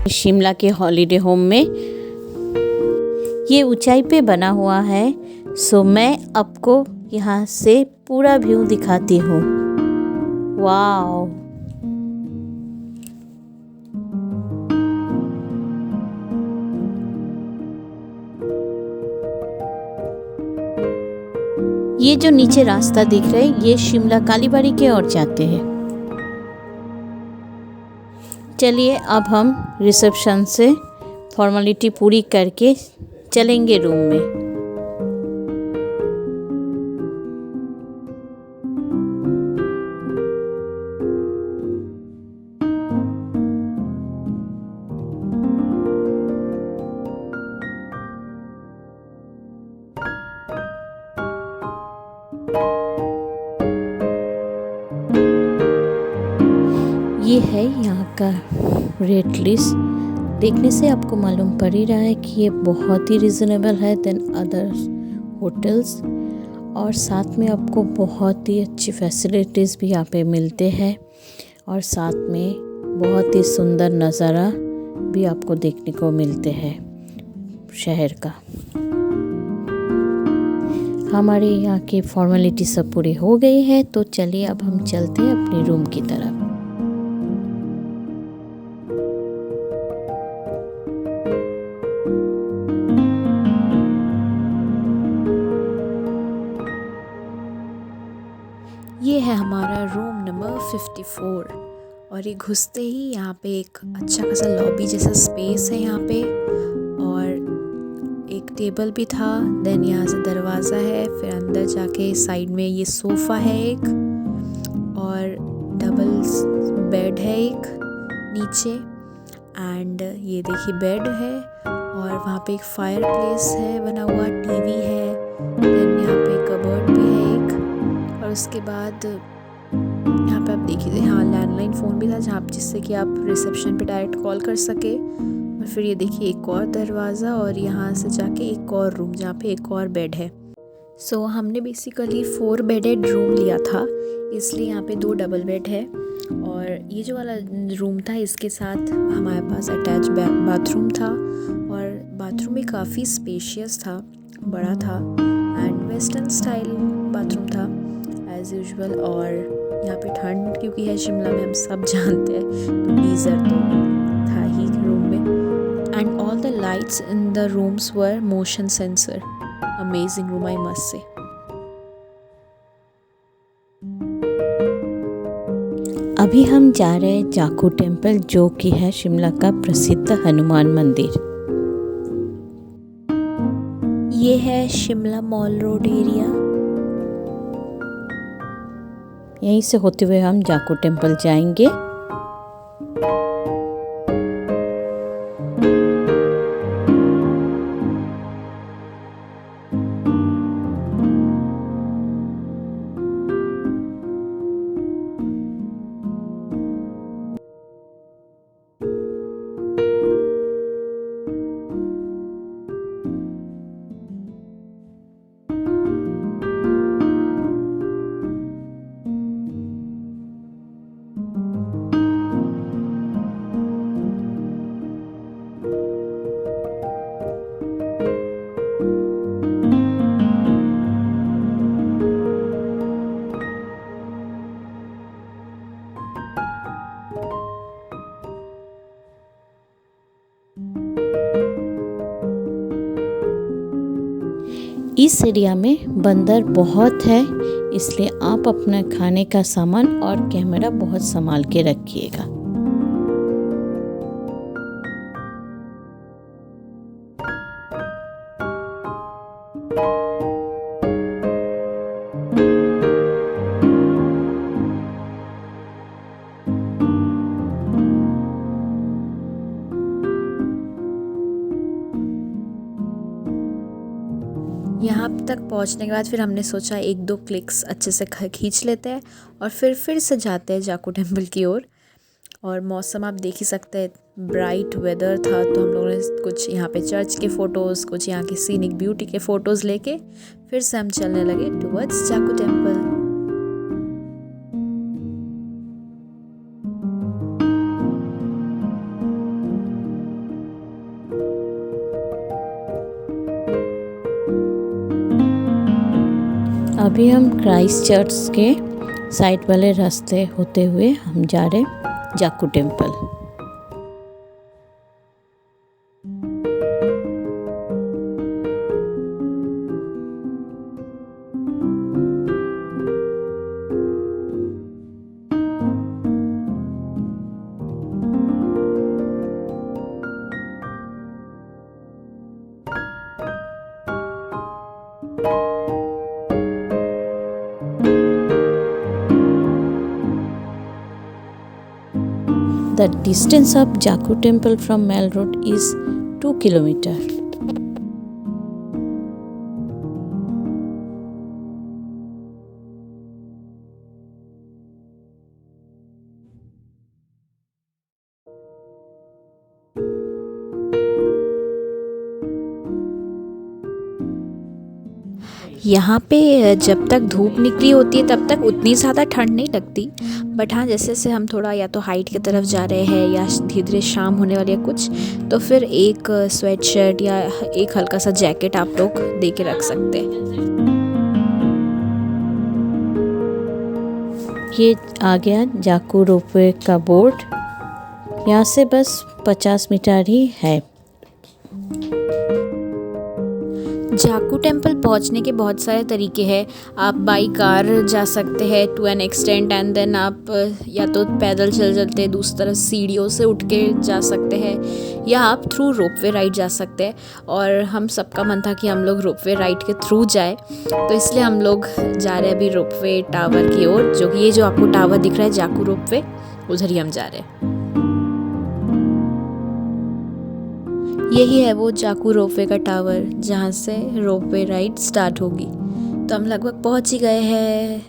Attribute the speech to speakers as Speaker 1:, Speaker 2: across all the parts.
Speaker 1: शिमला के holiday home में। ये ऊंचाई पे बना हुआ है, सो मैं आपको यहाँ से पूरा व्यू दिखाती हूँ। वाओ, ये जो नीचे रास्ता दिख रहा है ये शिमला कालीबाड़ी के ओर जाते हैं। चलिए अब हम रिसेप्शन से फॉर्मेलिटी पूरी करके चलेंगे रूम में। ये है यहाँ का रेट लिस्ट। देखने से आपको मालूम पड़ ही रहा है कि ये बहुत ही रिजनेबल है देन अदर होटल्स, और साथ में आपको बहुत ही अच्छी फैसिलिटीज़ भी यहाँ पे मिलते हैं, और साथ में बहुत ही सुंदर नज़ारा भी आपको देखने को मिलते हैं शहर का। हमारे यहाँ की फॉर्मेलिटी सब पूरी हो गई है, तो चलिए अब हम चलते हैं अपने रूम की तरफ। ये है हमारा रूम नंबर 54, और ये घुसते ही यहाँ पे एक अच्छा खासा लॉबी जैसा स्पेस है यहाँ पे, और एक टेबल भी था। देन यहाँ से दरवाज़ा है, फिर अंदर जाके साइड में ये सोफ़ा है एक, और डबल बेड है एक नीचे, एंड ये देखिए बेड है, और वहाँ पे एक फायर प्लेस है बना हुआ, टीवी है, देन यहाँ पे कबर्ड भी है एक, और उसके बाद यहाँ पे आप देखिए हाँ लैंडलाइन फ़ोन भी था जहाँ जिससे कि आप रिसेप्शन पे डायरेक्ट कॉल कर सके। और फिर ये देखिए एक और दरवाज़ा, और यहाँ से जाके एक और रूम जहाँ पे एक और बेड है। सो हमने बेसिकली 4 बेडेड रूम लिया था, इसलिए यहाँ पे 2 डबल बेड है, और ये जो वाला रूम था इसके साथ हमारे पास अटैच बाथरूम था, और बाथरूम भी काफ़ी स्पेशियस था, बड़ा था, एंड वेस्टर्न स्टाइल बाथरूम था एज़ यूजुअल। और यहाँ पे ठंड क्योंकि है शिमला में, हम सब जानते हैं, तो गीज़र तो था ही रूम में, and all the lights in the rooms were motion sensor. Amazing room I must say. अभी हम जा रहे हैं जाखू टेम्पल, जो कि है शिमला का प्रसिद्ध हनुमान मंदिर। ये है शिमला मॉल रोड एरिया। यहीं से होते हुए हम जाखू टेम्पल जाएंगे। इस एरिया में बंदर बहुत है, इसलिए आप अपना खाने का सामान और कैमरा बहुत संभाल के रखिएगा। यहाँ तक पहुँचने के बाद फिर हमने सोचा 1-2 क्लिक्स अच्छे से खींच लेते हैं, और फिर से जाते हैं जाखू टेम्पल की ओर। और मौसम आप देख ही सकते हैं, ब्राइट वेदर था, तो हम लोगों ने कुछ यहाँ पे चर्च के फ़ोटोज़, कुछ यहाँ की सीनिक ब्यूटी के फ़ोटोज़ लेके फिर से हम चलने लगे टुवर्ड्स जाखू टेम्पल।
Speaker 2: अभी हम क्राइस्ट चर्च के साइड वाले रास्ते होते हुए हम जा रहे Jakhu temple. The distance of Jaku Temple from Mall Road is 2 kilometers.
Speaker 1: यहाँ पे जब तक धूप निकली होती है तब तक उतनी ज़्यादा ठंड नहीं लगती, बट हाँ जैसे जैसे हम थोड़ा या तो हाइट की तरफ जा रहे हैं या धीरे धीरे शाम होने वाली है कुछ, तो फिर एक स्वेट शर्ट या एक हल्का सा जैकेट आप लोग दे के रख सकते हैं।
Speaker 2: ये आ गया जाकू रोपवे का बोर्ड। यहाँ से बस 50 मीटर ही है।
Speaker 1: जाकू टेम्पल पहुंचने के बहुत सारे तरीके हैं। आप बाई कार जा सकते हैं to an extent, and then आप या तो पैदल चल चलते हैं दूसरी तरफ सीढ़ियों से उठ के जा सकते हैं, या आप थ्रू रोपवे राइड जा सकते हैं। और हम सबका मन था कि हम लोग रोपवे राइड के थ्रू जाए, तो इसलिए हम लोग जा रहे हैं अभी रोपवे टावर की ओर, जो कि ये जो आपको टावर दिख रहा है जाकू रोपवे, उधर ही हम जा रहे हैं। यही है वो जाकू रोपवे का टावर जहाँ से रोपवे राइड स्टार्ट होगी। तो हम लगभग पहुँच ही गए हैं।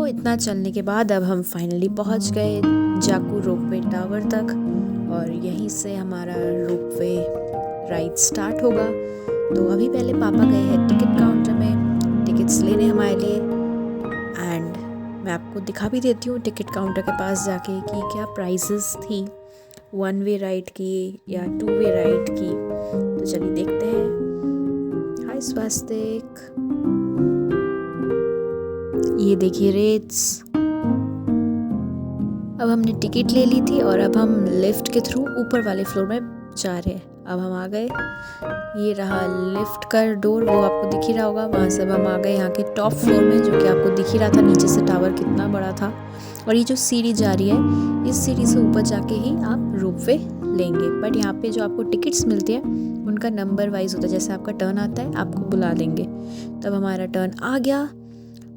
Speaker 1: इतना चलने के बाद अब हम फाइनली पहुँच गए जाकू रोपवे टावर तक, और यहीं से हमारा रोपवे राइड स्टार्ट होगा। तो अभी पहले पापा गए हैं टिकट काउंटर में टिकट्स लेने हमारे लिए, एंड मैं आपको दिखा भी देती हूँ टिकट काउंटर के पास जाके कि क्या प्राइसेस थी 1 वे राइड की या 2 वे राइड की। तो चलिए देखते हैं। हाय स्वास्तिक, ये देखिए रेट्स। अब हमने टिकट ले ली थी और अब हम लिफ्ट के थ्रू ऊपर वाले फ्लोर में जा रहे हैं। अब हम आ गए, ये रहा लिफ्ट का डोर, वो आपको दिख ही रहा होगा। वहाँ से अब हम आ गए यहाँ के टॉप फ्लोर में, जो कि आपको दिख ही रहा था नीचे से टावर कितना बड़ा था। और ये जो सीढ़ी जा रही है, इस सीढ़ी से ऊपर जाके ही आप रोपवे लेंगे। बट यहाँ पे जो आपको टिकट्स मिलती है उनका नंबर वाइज होता है, जैसे आपका टर्न आता है आपको बुला लेंगे। तब हमारा टर्न आ गया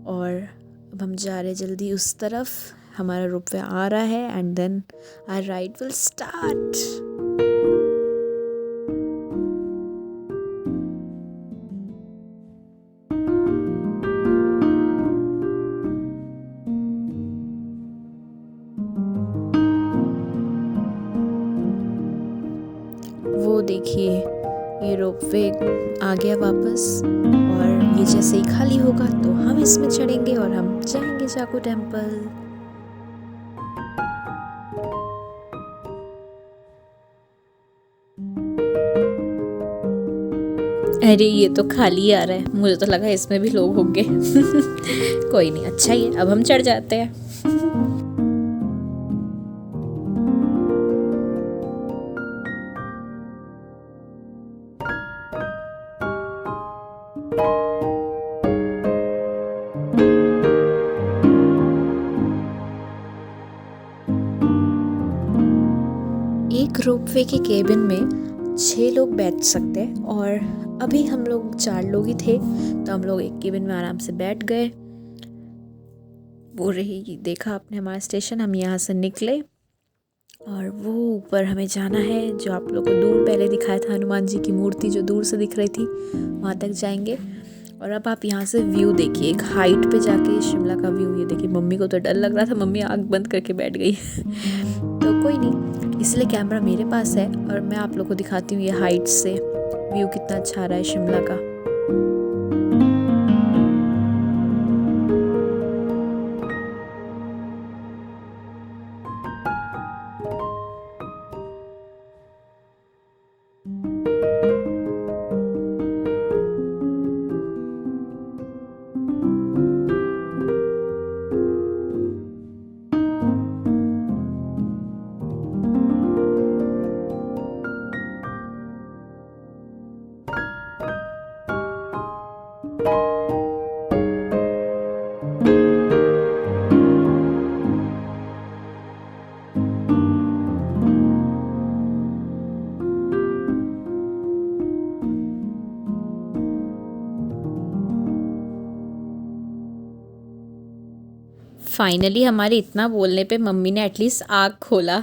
Speaker 1: और अब हम जा रहे जल्दी उस तरफ। हमारा रोपवे आ रहा है and then our ride will start. वो देखिए ये रोपवे आ गया वापस, और ये जैसे ही खाली होगा तो हम इसमें चढ़ेंगे और हम जाएंगे जाकू टेम्पल। अरे ये तो खाली आ रहा है, मुझे तो लगा इसमें भी लोग होंगे। कोई नहीं, अच्छा ही है, अब हम चढ़ जाते हैं। एक रोपवे के केबिन में 6 लोग बैठ सकते हैं, और अभी हम लोग 4 लोग ही थे, तो हम लोग एक केबिन में आराम से बैठ गए। वो रही, देखा आपने हमारा स्टेशन। हम यहाँ से निकले और वो ऊपर हमें जाना है, जो आप लोग को दूर पहले दिखाया था हनुमान जी की मूर्ति जो दूर से दिख रही थी, वहाँ तक जाएंगे। और अब आप यहाँ से व्यू देखिए, एक हाइट पे जाके शिमला का व्यू। ये देखिए, मम्मी को तो डर लग रहा था, मम्मी आँख बंद करके बैठ गई। तो कोई नहीं, इसलिए कैमरा मेरे पास है और मैं आप लोग को दिखाती हूँ ये हाइट से व्यू कितना अच्छा आ रहा है शिमला का। फाइनली हमारे इतना बोलने पे मम्मी ने एटलीस्ट आँख खोला।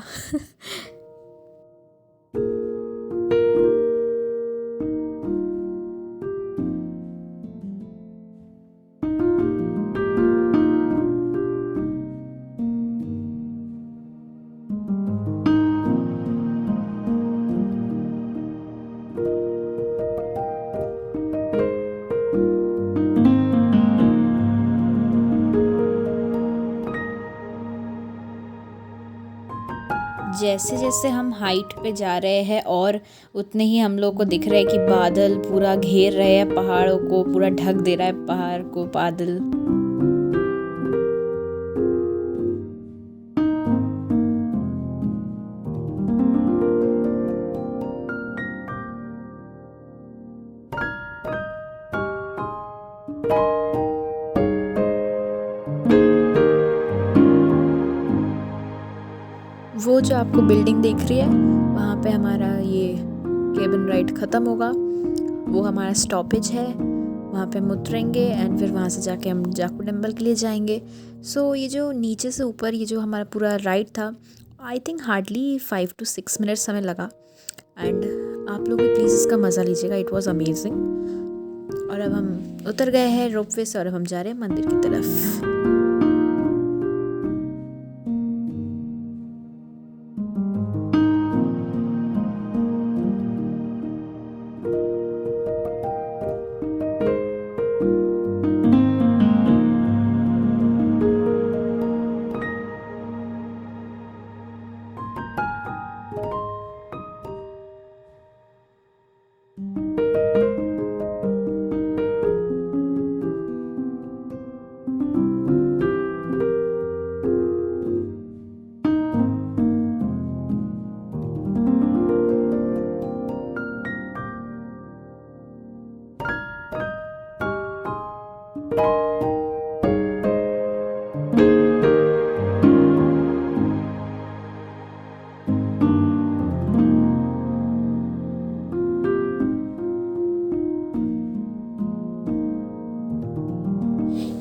Speaker 1: जैसे जैसे हम हाइट पे जा रहे हैं और उतने ही हम लोग को दिख रहा है कि बादल पूरा घेर रहे हैं, पहाड़ों को पूरा ढक दे रहा है पहाड़ को बादल। वो जो आपको बिल्डिंग दिख रही है वहाँ पे हमारा ये केबिन राइड ख़त्म होगा, वो हमारा स्टॉपेज है, वहाँ पे हम उतरेंगे एंड फिर वहाँ से जाके हम जाकू टेम्पल के लिए जाएंगे। सो ये जो नीचे से ऊपर ये जो हमारा पूरा राइड था, I think hardly 5 to 6 minutes हमें लगा एंड आप लोग भी प्लीज़ इसका मज़ा लीजिएगा, इट वॉज़ अमेजिंग। और अब हम उतर गए हैं रोपवे से और अब हम जा रहे हैं मंदिर की तरफ।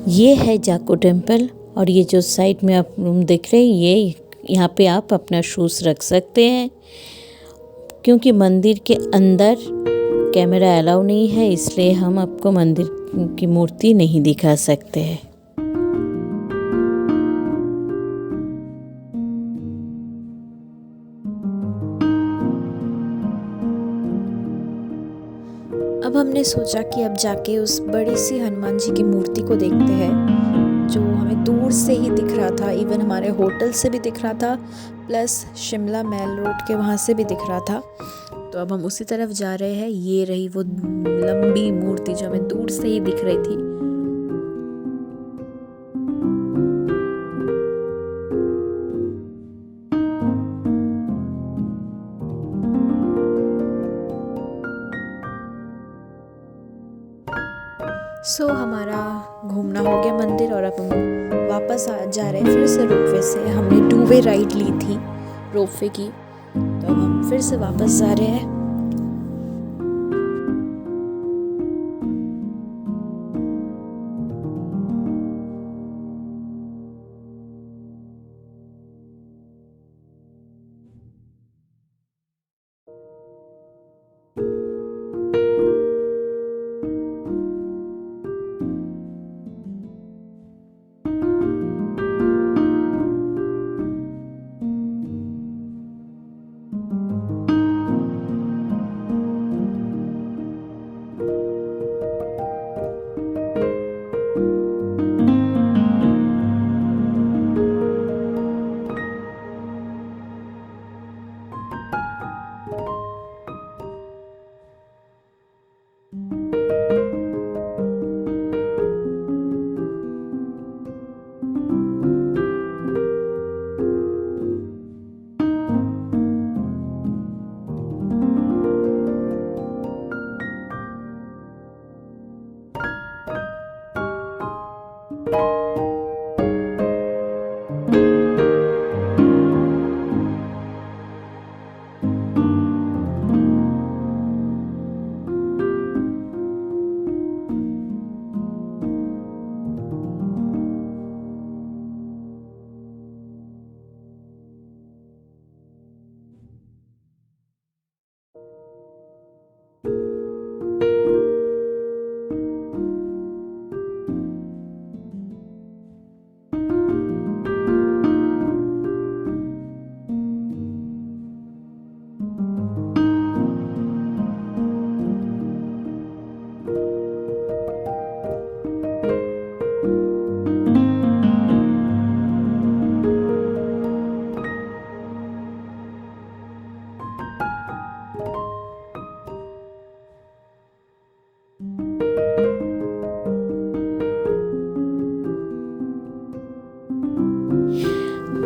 Speaker 2: ये है जाकू टेम्पल और ये जो साइड में आप रूम देख रहे हैं ये यहाँ पे आप अपना शूज़ रख सकते हैं, क्योंकि मंदिर के अंदर कैमरा अलाउ नहीं है, इसलिए हम आपको मंदिर की मूर्ति नहीं दिखा सकते हैं।
Speaker 1: अब हमने सोचा कि अब जाके उस बड़ी सी हनुमान जी की मूर्ति को देखते हैं जो हमें दूर से ही दिख रहा था, इवन हमारे होटल से भी दिख रहा था, प्लस शिमला मेल रोड के वहाँ से भी दिख रहा था। तो अब हम उसी तरफ जा रहे हैं। ये रही वो लंबी मूर्ति जो हमें दूर से ही दिख रही थी। सो हमारा घूमना हो गया मंदिर और अब हम वापस जा रहे हैं फिर से रोपवे से। हमने 2-वे राइड ली थी रोपवे की, तो अब हम फिर से वापस जा रहे हैं।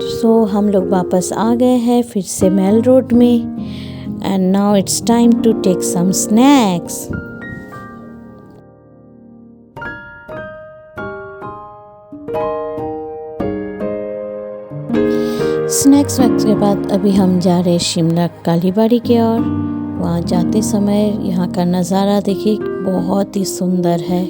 Speaker 2: सो हम लोग वापस आ गए हैं फिर से मेल रोड में and now it's time to take some snacks. Snacks वैक्स के बाद अभी हम जा रहे हैं शिमला कालीबाड़ी की ओर। वहाँ जाते समय यहाँ का नज़ारा देखिए बहुत ही सुंदर है।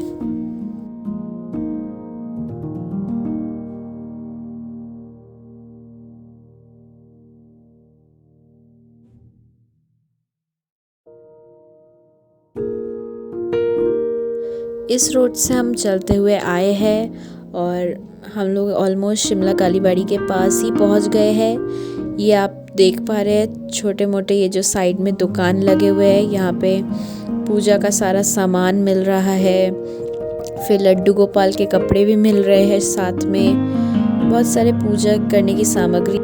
Speaker 1: इस रोड से हम चलते हुए आए हैं और हम लोग ऑलमोस्ट शिमला कालीबाड़ी के पास ही पहुंच गए हैं। ये आप देख पा रहे हैं छोटे मोटे ये जो साइड में दुकान लगे हुए हैं, यहाँ पे पूजा का सारा सामान मिल रहा है। फिर लड्डू गोपाल के कपड़े भी मिल रहे हैं, साथ में बहुत सारे पूजा करने की सामग्री।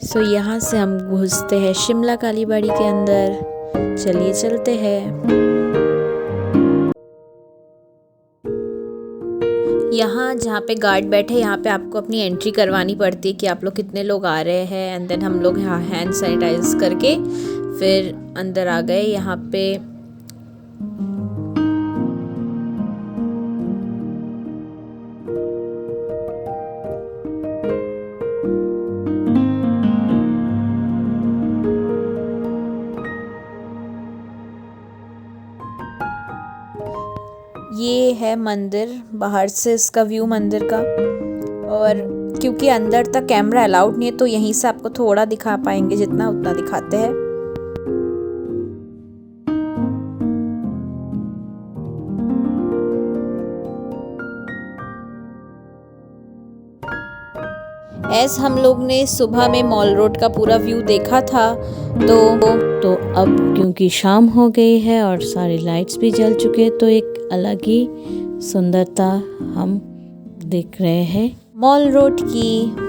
Speaker 1: सो यहाँ से हम घुसते हैं शिमला कालीबाड़ी के अंदर। चलिए चलते हैं। यहाँ जहाँ पे गार्ड बैठे यहाँ पे आपको अपनी एंट्री करवानी पड़ती है कि आप लोग कितने लोग आ रहे हैं। एंड देन हम लोग यहाँ हैंड सैनिटाइज करके फिर अंदर आ गए। यहाँ पे ये है मंदिर, बाहर से इसका व्यू मंदिर का। और क्योंकि अंदर तक कैमरा अलाउड नहीं है तो यहीं से आपको थोड़ा दिखा पाएंगे, जितना उतना दिखाते हैं। ऐस हम लोग ने सुबह में मॉल रोड का पूरा व्यू देखा था तो
Speaker 2: अब क्योंकि शाम हो गई है और सारी लाइट्स भी जल चुके हैं तो एक अलग ही सुंदरता हम देख रहे हैं
Speaker 1: मॉल रोड की।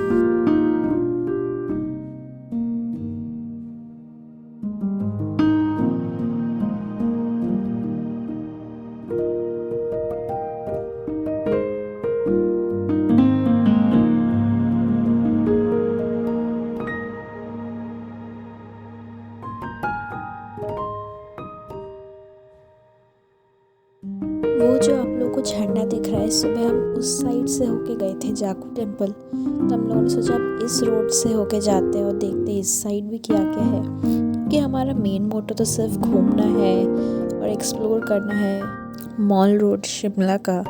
Speaker 1: वो जो आप लोगों को झंडा दिख रहा है, सुबह हम उस साइड से होके गए थे जाकू टेम्पल, तो हम लोगों ने सोचा अब इस रोड से होके जाते हैं और देखते हैं इस साइड भी क्या क्या है। क्योंकि हमारा मेन मोटो तो सिर्फ घूमना है और एक्सप्लोर करना है मॉल रोड शिमला का।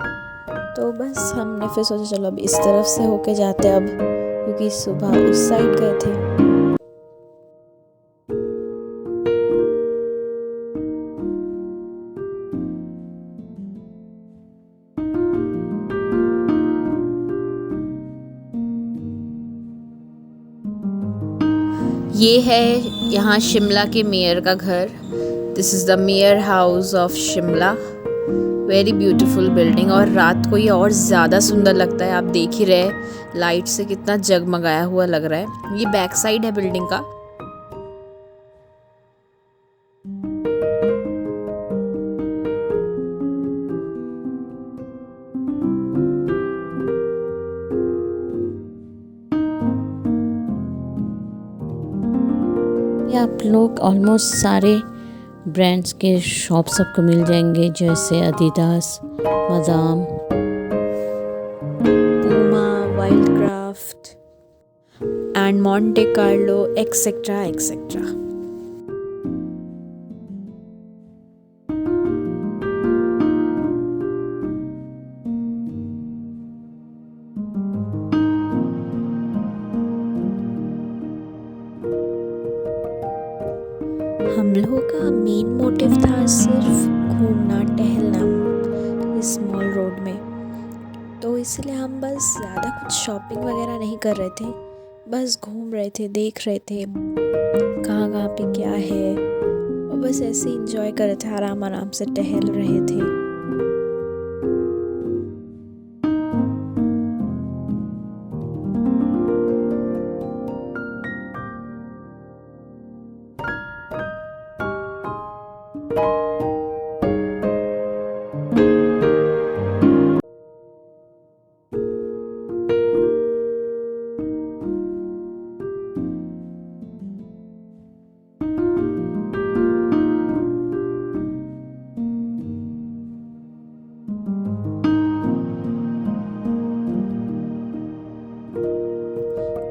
Speaker 1: तो बस हमने फिर सोचा चलो अब इस तरफ से होके जाते हैं अब, क्योंकि सुबह उस साइड गए थे। ये है यहाँ शिमला के मेयर का घर। This is the mayor house of Shimla. Very beautiful building, और रात को ये और ज़्यादा सुंदर लगता है। आप देख ही रहे लाइट से कितना जगमगाया हुआ लग रहा है। ये बैक साइड है बिल्डिंग का।
Speaker 2: आप लोग ऑलमोस्ट सारे ब्रांड्स के शॉप सबको मिल जाएंगे, जैसे Adidas, madam,
Speaker 1: Puma, Wildcraft and Monte Carlo etcetera etcetera. हम लोगों का मेन मोटिव था सिर्फ घूमना टहलना इस मॉल रोड में, तो इसलिए हम बस ज़्यादा कुछ शॉपिंग वगैरह नहीं कर रहे थे, बस घूम रहे थे, देख रहे थे कहाँ कहाँ पे क्या है, और बस ऐसे इंजॉय कर रहे थे, आराम आराम से टहल रहे थे।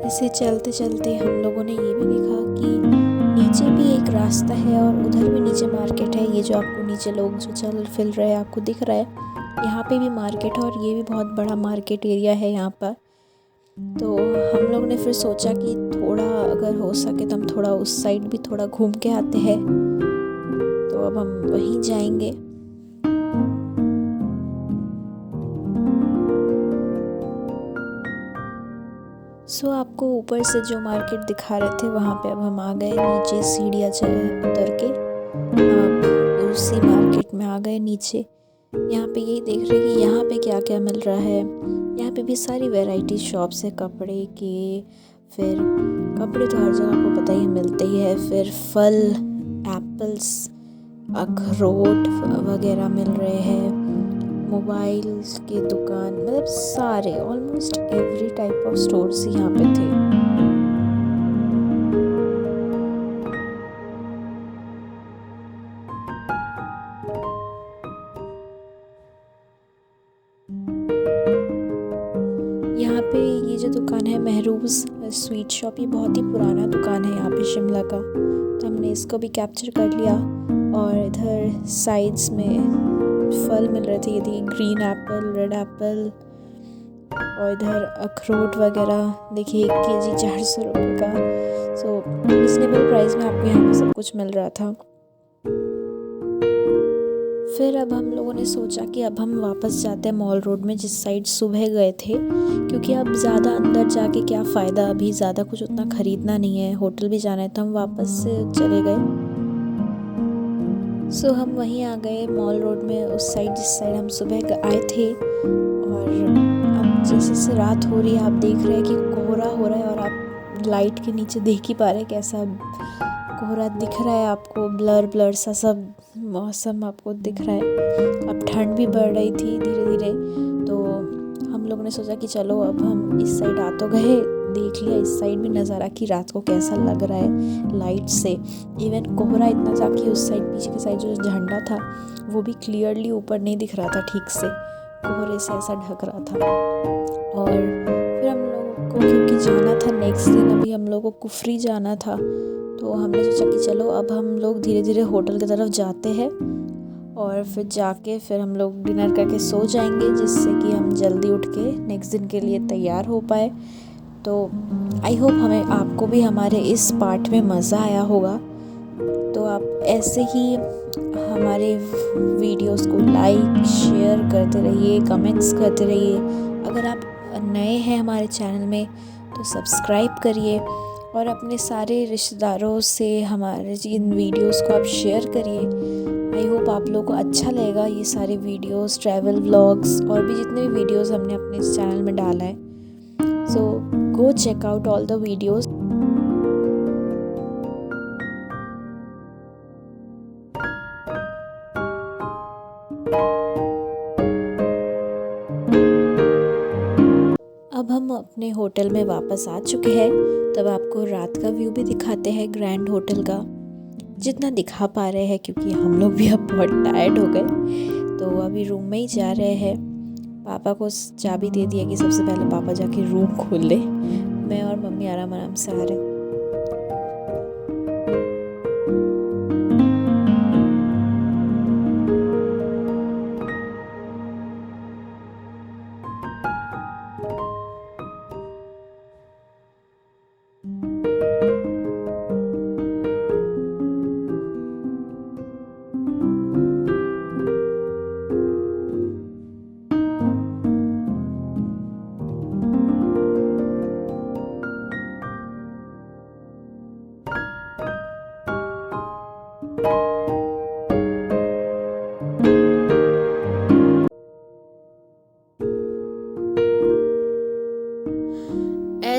Speaker 1: ऐसे चलते चलते हम लोगों ने ये भी देखा कि नीचे भी एक रास्ता है और उधर भी नीचे मार्केट है। ये जो आपको नीचे लोग जो चल फिर रहे हैं आपको दिख रहा है, यहाँ पे भी मार्केट है और ये भी बहुत बड़ा मार्केट एरिया है यहाँ पर। तो हम लोग ने फिर सोचा कि थोड़ा अगर हो सके तो हम थोड़ा उस साइड भी थोड़ा घूम के आते हैं। तो अब हम वहीं जाएंगे। सो आपको ऊपर से जो मार्केट दिखा रहे थे वहाँ पे अब हम आ गए नीचे, सीढ़ियाँ उतर के अब उसी मार्केट में आ गए नीचे। यहाँ पे यही देख रहे कि यहाँ पे क्या क्या मिल रहा है। यहाँ पे भी सारी वैरायटी शॉप्स है कपड़े के। फिर कपड़े तो हर जगह आपको पता ही मिलते ही है। फिर फल, एप्पल्स, अखरोट वगैरह मिल रहे हैं। मोबाइल्स की दुकान, मतलब सारे almost every type of stores यहाँ पे थे। यहाँ पे ये जो दुकान है महरूज स्वीट शॉप, ये बहुत ही पुराना दुकान है यहाँ पे शिमला का। तो हमने इसको भी कैप्चर कर लिया। और इधर साइड्स में फल मिल रहे थे, ये देखिए ग्रीन एप्पल, रेड एप्पल, और इधर अखरोट वगैरह देखिए 1 केजी 400 रुपये का। सो रिजनेबल प्राइस में आपको यहाँ पे सब कुछ मिल रहा था। फिर अब हम लोगों ने सोचा कि अब हम वापस जाते हैं मॉल रोड में, जिस साइड सुबह गए थे, क्योंकि अब ज़्यादा अंदर जाके क्या फ़ायदा, अभी ज़्यादा कुछ उतना ख़रीदना नहीं है, होटल भी जाना है। तो हम वापस से चले गए। सो हम वहीं आ गए मॉल रोड में, उस साइड जिस साइड हम सुबह आए थे। और अब जैसे से रात हो रही है, आप देख रहे हैं कि कोहरा हो रहा है और आप लाइट के नीचे देख ही पा रहे हैं कैसा कोहरा दिख रहा है आपको, ब्लर ब्लर सा सब मौसम आपको दिख रहा है। अब ठंड भी बढ़ रही थी धीरे धीरे। तो हम लोगों ने सोचा कि चलो अब हम इस साइड आ तो गए, देख लिया इस साइड भी नज़ारा कि रात को कैसा लग रहा है लाइट से। इवन कोहरा इतना था कि उस साइड पीछे के साइड जो झंडा था वो भी क्लियरली ऊपर नहीं दिख रहा था ठीक से, कोहरे से ऐसा ढक रहा था। और फिर हम लोगों को क्योंकि जाना था नेक्स्ट दिन, अभी हम लोगों को कुफरी जाना था, तो हमने सोचा कि चलो अब हम लोग धीरे धीरे होटल की तरफ जाते हैं। और फिर जाके फिर हम लोग डिनर करके सो जाएंगे, जिससे कि हम जल्दी उठ के नेक्स्ट दिन के लिए तैयार हो पाए। तो आई होप हमें आपको भी हमारे इस पार्ट में मज़ा आया होगा। तो आप ऐसे ही हमारे वीडियोस को लाइक शेयर करते रहिए, कमेंट्स करते रहिए। अगर आप नए हैं हमारे चैनल में तो सब्सक्राइब करिए और अपने सारे रिश्तेदारों से हमारे इन वीडियोस को आप शेयर करिए। आई होप आप लोगों को अच्छा लगेगा ये सारे वीडियोस, ट्रैवल व्लॉग्स और भी जितने भी वीडियोस हमने अपने इस चैनल में डाला है। So go check out all the videos. अब हम अपने होटल में वापस आ चुके हैं। तब आपको रात का व्यू भी दिखाते हैं ग्रैंड होटल का, जितना दिखा पा रहे हैं, क्योंकि हम लोग भी अब बहुत टायर्ड हो गए। तो अभी रूम में ही जा रहे हैं। पापा को चाबी दे दिया कि सबसे पहले पापा जाके रूम खोल ले। मैं और मम्मी आराम आराम से आ रहे।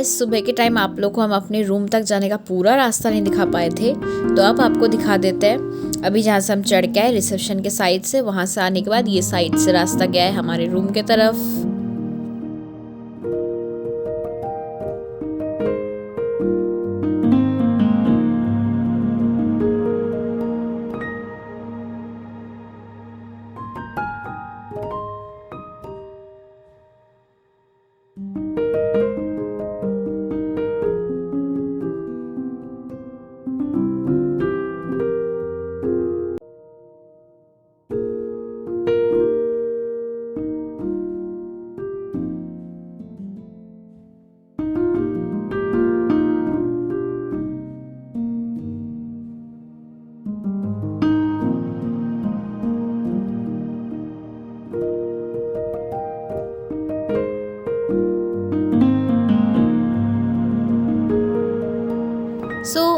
Speaker 1: सुबह के टाइम आप लोग को हम अपने रूम तक जाने का पूरा रास्ता नहीं दिखा पाए थे, तो अब आपको दिखा देते हैं। अभी जहाँ से हम चढ़ के आए रिसेप्शन के साइड से, वहाँ से आने के बाद ये साइड से रास्ता गया है हमारे रूम के तरफ।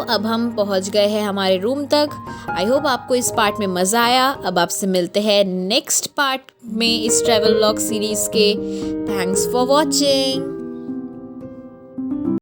Speaker 1: अब हम पहुंच गए हैं हमारे रूम तक। आई होप आपको इस पार्ट में मज़ा आया। अब आपसे मिलते हैं नेक्स्ट पार्ट में इस ट्रैवल व्लॉग सीरीज़ के। Thanks for watching.